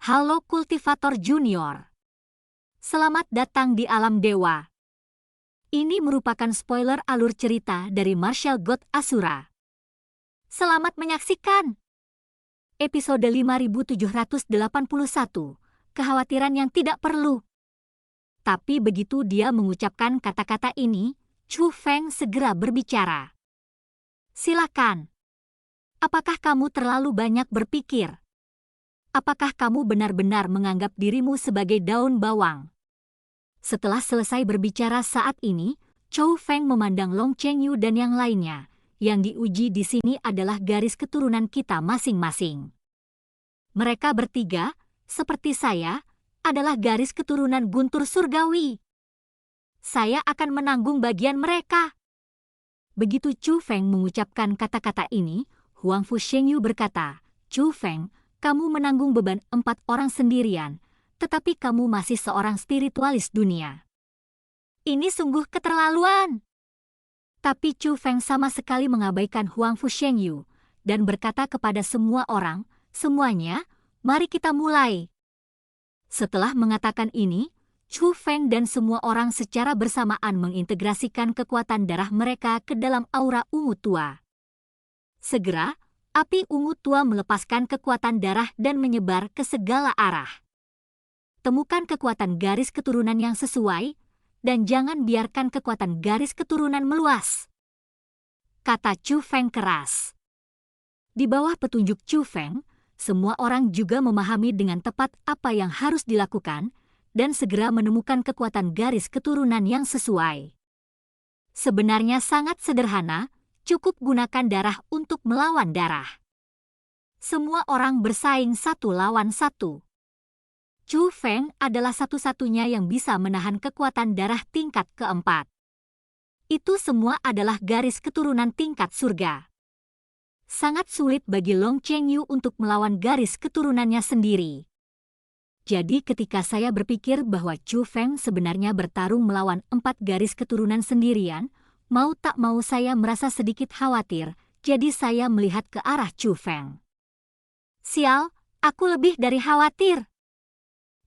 Halo Kultivator Junior. Selamat datang di alam dewa. Ini merupakan spoiler alur cerita dari Martial God Asura. Selamat menyaksikan. Episode 5781, kekhawatiran yang tidak perlu. Tapi begitu dia mengucapkan kata-kata ini, Chu Feng segera berbicara. Silakan. Apakah kamu terlalu banyak berpikir? Apakah kamu benar-benar menganggap dirimu sebagai daun bawang? Setelah selesai berbicara saat ini, Chu Feng memandang Long Chengyu dan yang lainnya. Yang diuji di sini adalah garis keturunan kita masing-masing. Mereka bertiga, seperti saya, adalah garis keturunan guntur surgawi. Saya akan menanggung bagian mereka. Begitu Chu Feng mengucapkan kata-kata ini, Huang Fu Shengyu berkata, Chu Feng, kamu menanggung beban 4 orang sendirian, tetapi kamu masih seorang spiritualis dunia. Ini sungguh keterlaluan. Tapi Chu Feng sama sekali mengabaikan Huang Fu Shengyu dan berkata kepada semua orang, semuanya, mari kita mulai. Setelah mengatakan ini, Chu Feng dan semua orang secara bersamaan mengintegrasikan kekuatan darah mereka ke dalam aura ungu tua. Segera, api ungu tua melepaskan kekuatan darah dan menyebar ke segala arah. Temukan kekuatan garis keturunan yang sesuai, dan jangan biarkan kekuatan garis keturunan meluas. Kata Chu Feng keras. Di bawah petunjuk Chu Feng, semua orang juga memahami dengan tepat apa yang harus dilakukan, dan segera menemukan kekuatan garis keturunan yang sesuai. Sebenarnya sangat sederhana, cukup gunakan darah untuk melawan darah. Semua orang bersaing satu lawan satu. Chu Feng adalah satu-satunya yang bisa menahan kekuatan darah tingkat keempat. Itu semua adalah garis keturunan tingkat surga. Sangat sulit bagi Long Chengyu untuk melawan garis keturunannya sendiri. Jadi ketika saya berpikir bahwa Chu Feng sebenarnya bertarung melawan 4 garis keturunan sendirian, mau tak mau saya merasa sedikit khawatir, jadi saya melihat ke arah Chu Feng. Sial, aku lebih dari khawatir.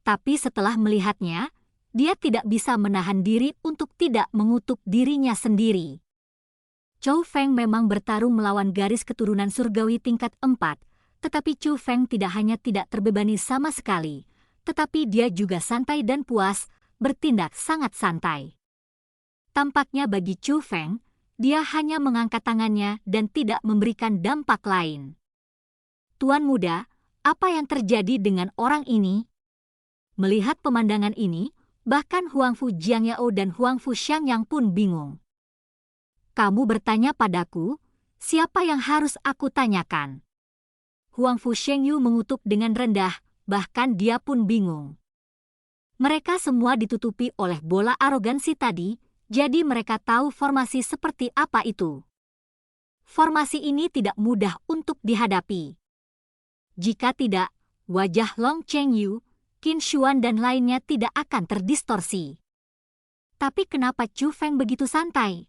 Tapi setelah melihatnya, dia tidak bisa menahan diri untuk tidak mengutuk dirinya sendiri. Chu Feng memang bertarung melawan garis keturunan surgawi tingkat 4, tetapi Chu Feng tidak hanya tidak terbebani sama sekali, tetapi dia juga santai dan puas, bertindak sangat santai. Tampaknya bagi Chu Feng, dia hanya mengangkat tangannya dan tidak memberikan dampak lain. Tuan muda, apa yang terjadi dengan orang ini? Melihat pemandangan ini, bahkan Huang Fu Jiangyao dan Huang Fu Xiangyang pun bingung. Kamu bertanya padaku, siapa yang harus aku tanyakan? Huang Fu Shengyu mengutuk dengan rendah, bahkan dia pun bingung. Mereka semua ditutupi oleh bola arogansi tadi, jadi mereka tahu formasi seperti apa itu. Formasi ini tidak mudah untuk dihadapi. Jika tidak, wajah Long Chengyu, Qin Xuan dan lainnya tidak akan terdistorsi. Tapi kenapa Chu Feng begitu santai?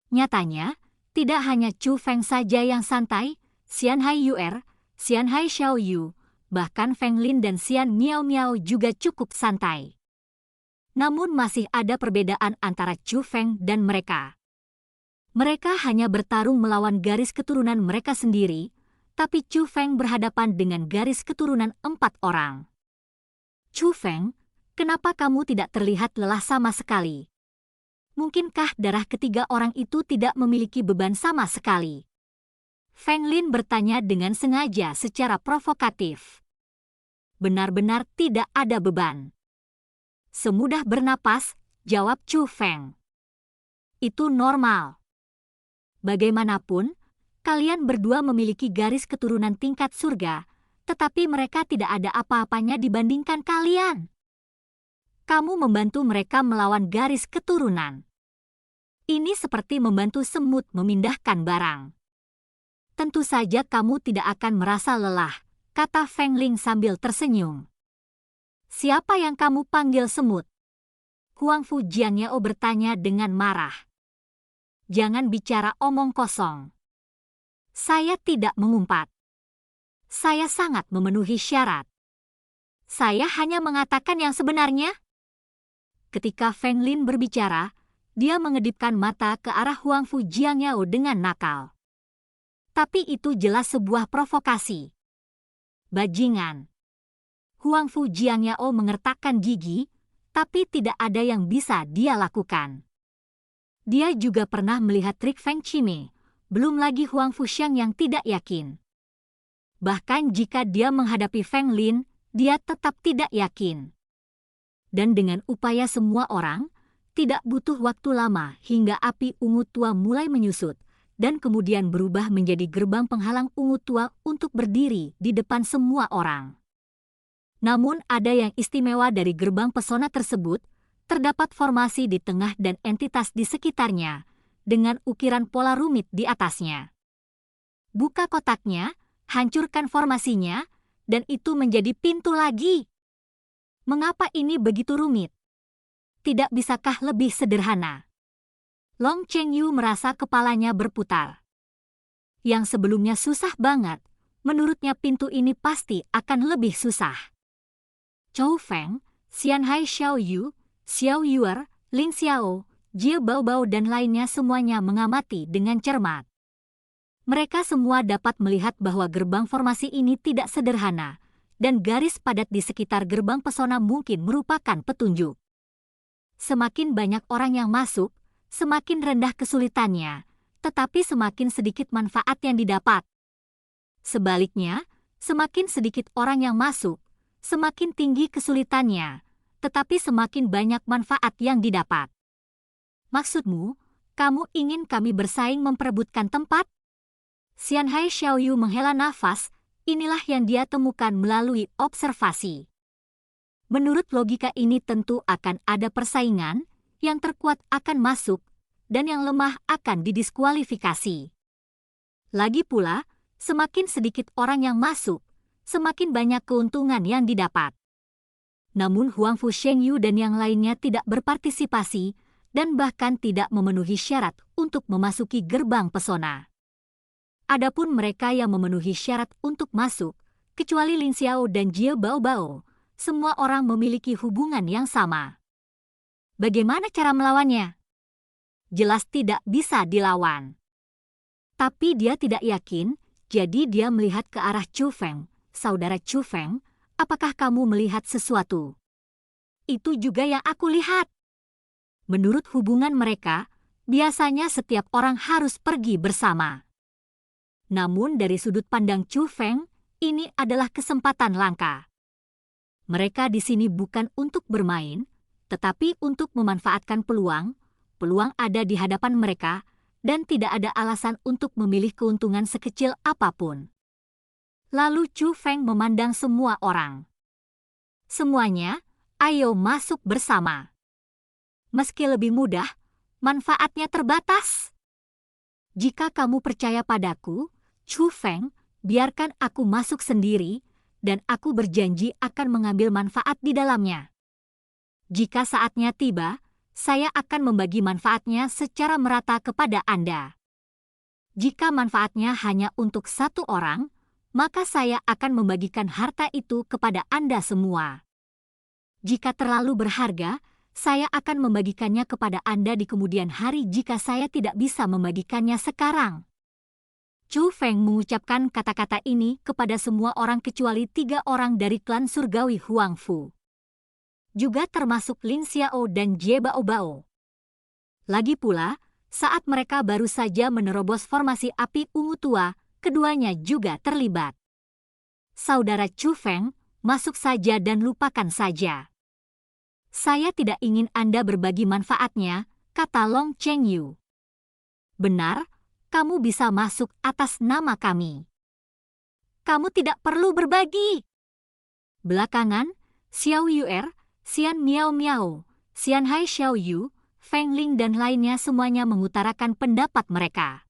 Nyatanya, tidak hanya Chu Feng saja yang santai, Xian Hai Yuer, Xian Hai Xiaoyu, bahkan Feng Lin dan Xian Miao Miao juga cukup santai. Namun masih ada perbedaan antara Chu Feng dan mereka. Mereka hanya bertarung melawan garis keturunan mereka sendiri, tapi Chu Feng berhadapan dengan garis keturunan 4 orang. Chu Feng, kenapa kamu tidak terlihat lelah sama sekali? Mungkinkah darah ketiga orang itu tidak memiliki beban sama sekali? Feng Lin bertanya dengan sengaja secara provokatif. Benar-benar tidak ada beban. Semudah bernapas, jawab Chu Feng. Itu normal. Bagaimanapun, kalian berdua memiliki garis keturunan tingkat surga, tetapi mereka tidak ada apa-apanya dibandingkan kalian. Kamu membantu mereka melawan garis keturunan. Ini seperti membantu semut memindahkan barang. Tentu saja kamu tidak akan merasa lelah, kata Feng Ling sambil tersenyum. Siapa yang kamu panggil semut? Huang Fu Jiangyao bertanya dengan marah. Jangan bicara omong kosong. Saya tidak mengumpat. Saya sangat memenuhi syarat. Saya hanya mengatakan yang sebenarnya. Ketika Feng Lin berbicara, dia mengedipkan mata ke arah Huangfu Jiangyao dengan nakal. Tapi itu jelas sebuah provokasi. Bajingan. Huangfu Jiangyao mengertakkan gigi, tapi tidak ada yang bisa dia lakukan. Dia juga pernah melihat trik Feng Qime, belum lagi Huangfu Xiang yang tidak yakin. Bahkan jika dia menghadapi Feng Lin, dia tetap tidak yakin. Dan dengan upaya semua orang, tidak butuh waktu lama hingga api ungu tua mulai menyusut, dan kemudian berubah menjadi gerbang penghalang ungu tua untuk berdiri di depan semua orang. Namun ada yang istimewa dari gerbang pesona tersebut, terdapat formasi di tengah dan entitas di sekitarnya, dengan ukiran pola rumit di atasnya. Buka kotaknya, hancurkan formasinya, dan itu menjadi pintu lagi. Mengapa ini begitu rumit? Tidak bisakah lebih sederhana? Long Chengyu merasa kepalanya berputar. Yang sebelumnya susah banget, menurutnya pintu ini pasti akan lebih susah. Chou Feng, Xianhai Xiaoyu, Xiao Yuer, Ling Xiao, Jie Baobao dan lainnya semuanya mengamati dengan cermat. Mereka semua dapat melihat bahwa gerbang formasi ini tidak sederhana, dan garis padat di sekitar gerbang pesona mungkin merupakan petunjuk. Semakin banyak orang yang masuk, semakin rendah kesulitannya, tetapi semakin sedikit manfaat yang didapat. Sebaliknya, semakin sedikit orang yang masuk, semakin tinggi kesulitannya, tetapi semakin banyak manfaat yang didapat. Maksudmu, kamu ingin kami bersaing memperebutkan tempat? Xianhai Xiaoyu menghela nafas, inilah yang dia temukan melalui observasi. Menurut logika ini tentu akan ada persaingan, yang terkuat akan masuk, dan yang lemah akan didiskualifikasi. Lagi pula, semakin sedikit orang yang masuk, semakin banyak keuntungan yang didapat. Namun Huangfu Shengyu dan yang lainnya tidak berpartisipasi, dan bahkan tidak memenuhi syarat untuk memasuki gerbang pesona. Adapun mereka yang memenuhi syarat untuk masuk, kecuali Lin Xiao dan Jie Baobao, semua orang memiliki hubungan yang sama. Bagaimana cara melawannya? Jelas tidak bisa dilawan. Tapi dia tidak yakin, jadi dia melihat ke arah Chu Feng. Saudara Chu Feng, apakah kamu melihat sesuatu? Itu juga yang aku lihat. Menurut hubungan mereka, biasanya setiap orang harus pergi bersama. Namun dari sudut pandang Chu Feng, ini adalah kesempatan langka. Mereka di sini bukan untuk bermain, tetapi untuk memanfaatkan peluang. Peluang ada di hadapan mereka, dan tidak ada alasan untuk memilih keuntungan sekecil apapun. Lalu Chu Feng memandang semua orang. Semuanya, ayo masuk bersama. Meski lebih mudah, manfaatnya terbatas. Jika kamu percaya padaku, Chu Feng, biarkan aku masuk sendiri, dan aku berjanji akan mengambil manfaat di dalamnya. Jika saatnya tiba, saya akan membagi manfaatnya secara merata kepada Anda. Jika manfaatnya hanya untuk satu orang, maka saya akan membagikan harta itu kepada Anda semua. Jika terlalu berharga, saya akan membagikannya kepada Anda di kemudian hari jika saya tidak bisa membagikannya sekarang. Chu Feng mengucapkan kata-kata ini kepada semua orang kecuali 3 orang dari klan surgawi Huangfu. Juga termasuk Lin Xiao dan Jie Baobao. Lagi pula, saat mereka baru saja menerobos formasi api ungu tua, keduanya juga terlibat. Saudara Chu Feng, masuk saja dan lupakan saja. Saya tidak ingin Anda berbagi manfaatnya, kata Long Chengyu. Benar, kamu bisa masuk atas nama kami. Kamu tidak perlu berbagi. Belakangan, Xiao Yuer, Xian Miao Miao, Xianhai Xiaoyu, Feng Ling dan lainnya semuanya mengutarakan pendapat mereka.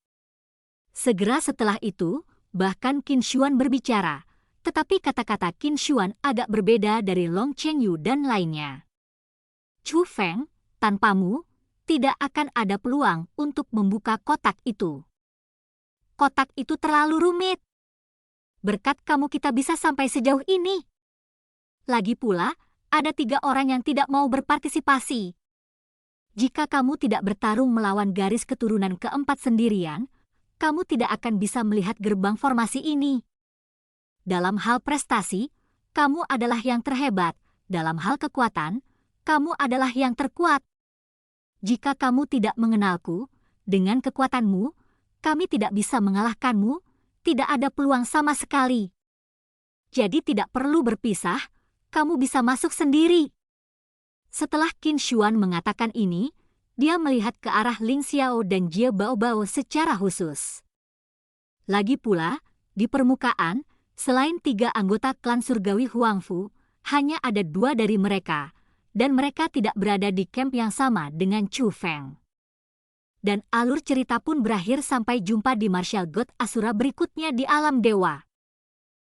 Segera setelah itu, bahkan Qin Xuan berbicara, tetapi kata-kata Qin Xuan agak berbeda dari Long Chengyu dan lainnya. Chu Feng, tanpamu, tidak akan ada peluang untuk membuka kotak itu. Kotak itu terlalu rumit. Berkat kamu kita bisa sampai sejauh ini. Lagi pula, ada 3 orang yang tidak mau berpartisipasi. Jika kamu tidak bertarung melawan garis keturunan keempat sendirian, kamu tidak akan bisa melihat gerbang formasi ini. Dalam hal prestasi, kamu adalah yang terhebat. Dalam hal kekuatan, kamu adalah yang terkuat. Jika kamu tidak mengenalku, dengan kekuatanmu, kami tidak bisa mengalahkanmu, tidak ada peluang sama sekali. Jadi tidak perlu berpisah, kamu bisa masuk sendiri. Setelah Qin Xuan mengatakan ini, dia melihat ke arah Ling Xiao dan Jie Baobao secara khusus. Lagi pula, di permukaan, selain 3 anggota klan surgawi Huangfu, hanya ada 2 dari mereka, dan mereka tidak berada di camp yang sama dengan Chu Feng. Dan alur cerita pun berakhir sampai jumpa di Martial God Asura berikutnya di alam dewa.